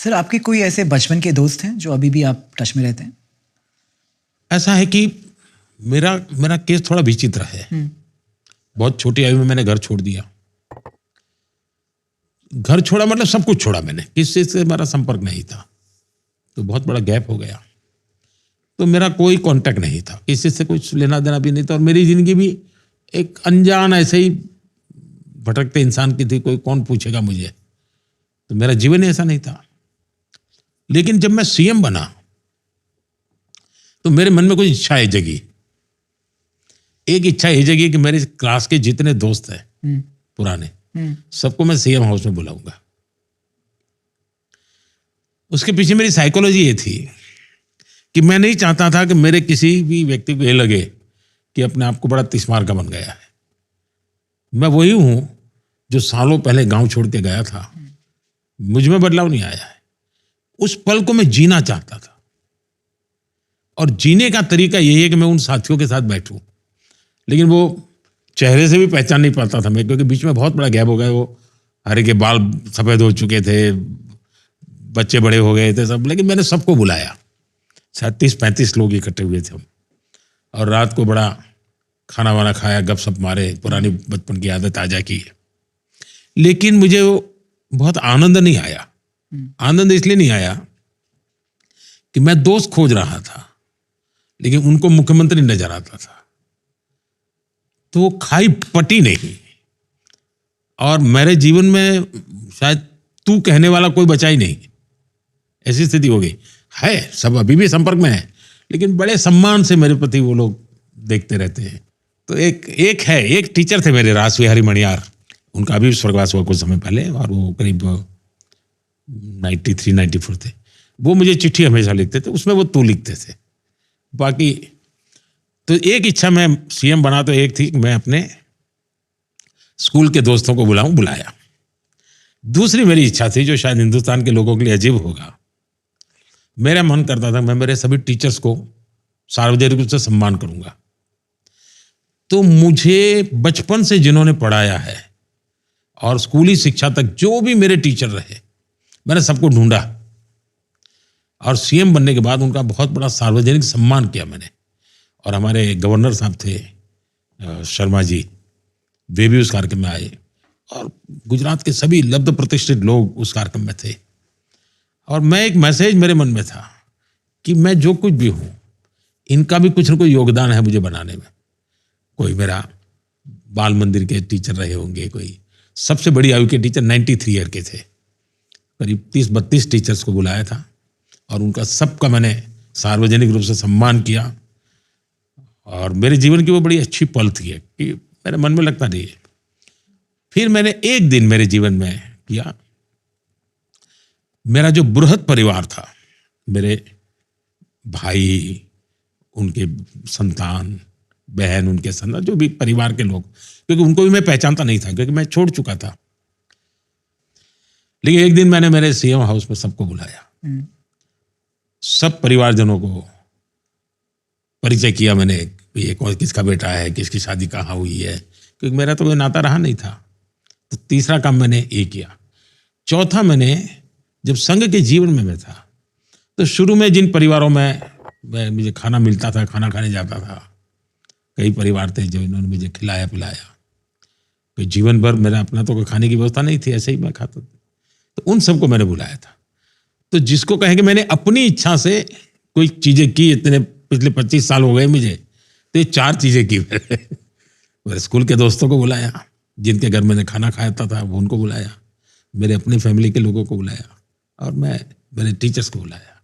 Sir आपके कोई ऐसे बचपन के दोस्त हैं जो अभी भी आप टच में रहते हैं? ऐसा है कि मेरा मेरा केस थोड़ा विचित्र है। बहुत छोटी आयु में मैंने घर छोड़ दिया। घर छोड़ा मतलब सब कुछ छोड़ा मैंने, किसी से मेरा संपर्क नहीं था। तो बहुत बड़ा गैप हो गया। तो मेरा कोई कांटेक्ट नहीं था, किसी से कुछ लेना देना भी नहीं था, और मेरी जिंदगी भी एक अनजान ऐसे ही भटकते इंसान की थी। कोई कौन पूछेगा मुझे, तो मेरा जीवन ही ऐसा नहीं था। लेकिन जब मैं सीएम बना तो मेरे मन में कुछ इच्छाएं जगी। एक इच्छा ये जगी कि मेरे क्लास के जितने दोस्त हैं पुराने, सबको मैं सीएम हाउस में बुलाऊंगा। उसके पीछे मेरी साइकोलॉजी ये थी कि मैं नहीं चाहता था कि मेरे किसी भी व्यक्ति को ये लगे कि अपने आप को बड़ा तिस्मार का बन गया है। मैं वही हूं जो सालों पहले गांव छोड़ के गया था। मुझ में बदलाव नहीं आया है। उस पल को मैं जीना चाहता था, और जीने का तरीका यही है कि मैं उन साथियों के साथ बैठूं। लेकिन वो चेहरे से भी पहचान नहीं पाता था मैं, क्योंकि बीच में बहुत बड़ा गैप हो गया। वो हरे के बाल सफ़ेद हो चुके थे, बच्चे बड़े हो गए थे सब। लेकिन मैंने सबको बुलाया। 37-35 लोग इकट्ठे हुए थे हम, और रात को बड़ा खाना वाना खाया, गपशप मारे, पुरानी बचपन की आदत ताजा की। लेकिन मुझे वो बहुत आनंद नहीं आया। आनंद इसलिए नहीं आया कि मैं दोस्त खोज रहा था, लेकिन उनको मुख्यमंत्री नजर आता था, तो वो खाई पटी नहीं। और मेरे जीवन में शायद तू कहने वाला कोई बचा ही नहीं, ऐसी स्थिति हो गई है। सब अभी भी संपर्क में है, लेकिन बड़े सम्मान से मेरे प्रति वो लोग देखते रहते हैं। तो एक टीचर थे मेरे, रास विहारी मणियार। उनका भी स्वर्गवास हुआ कुछ समय पहले, और वो करीब 93-94 थे। वो मुझे चिट्ठी हमेशा लिखते थे, उसमें वो तू लिखते थे। बाकी तो एक इच्छा, मैं सीएम बना तो एक थी कि मैं अपने स्कूल के दोस्तों को बुलाया। दूसरी मेरी इच्छा थी, जो शायद हिंदुस्तान के लोगों के लिए अजीब होगा। मेरा मन करता था मैं मेरे सभी टीचर्स को सार्वजनिक रूप से सम्मान करूंगा। तो मुझे बचपन से जिन्होंने पढ़ाया है और स्कूली शिक्षा तक जो भी मेरे टीचर रहे, मैंने सबको ढूंढा, और सीएम बनने के बाद उनका बहुत बड़ा सार्वजनिक सम्मान किया मैंने। और हमारे गवर्नर साहब थे शर्मा जी, वे भी उस कार्यक्रम में आए, और गुजरात के सभी लब्ध प्रतिष्ठित लोग उस कार्यक्रम में थे। और मैं, एक मैसेज मेरे मन में था कि मैं जो कुछ भी हूँ, इनका भी कुछ न कुछ योगदान है मुझे बनाने में। कोई मेरा बाल मंदिर के टीचर रहे होंगे, कोई सबसे बड़ी आयु के टीचर 93 ईयर के थे। करीब 30-32 टीचर्स को बुलाया था, और उनका सबका मैंने सार्वजनिक रूप से सम्मान किया। और मेरे जीवन की वो बड़ी अच्छी पल थी कि मेरे मन में लगता नहीं है। फिर मैंने एक दिन मेरे जीवन में किया, मेरा जो बृहद परिवार था, मेरे भाई, उनके संतान, बहन, उनके संतान, जो भी परिवार के लोग, क्योंकि उनको भी मैं पहचानता नहीं था, क्योंकि मैं छोड़ चुका था। लेकिन एक दिन मैंने मेरे सीएम हाउस में सबको बुलाया। सब परिवारजनों को परिचय किया मैंने, ये कौन, किसका बेटा है, किसकी शादी कहाँ हुई है, क्योंकि मेरा तो कोई नाता रहा नहीं था। तो तीसरा काम मैंने ये किया। चौथा, मैंने जब संघ के जीवन में मैं था, तो शुरू में जिन परिवारों में मुझे खाना मिलता था, खाना खाने जाता था, कई परिवार थे जो इन्होंने मुझे खिलाया पिलाया। तो जीवन भर मेरा अपना तो कोई खाने की व्यवस्था नहीं थी, ऐसे ही मैं खाता था। तो उन सबको मैंने बुलाया था। तो जिसको कहें कि मैंने अपनी इच्छा से कोई चीज़ें की, इतने पिछले 25 साल हो गए मुझे, तो ये 4 चीज़ें की मैंने। मेरे स्कूल के दोस्तों को बुलाया, जिनके घर मैंने खाना खाता था वो उनको बुलाया, मेरे अपनी फैमिली के लोगों को बुलाया, और मैं मेरे टीचर्स को बुलाया।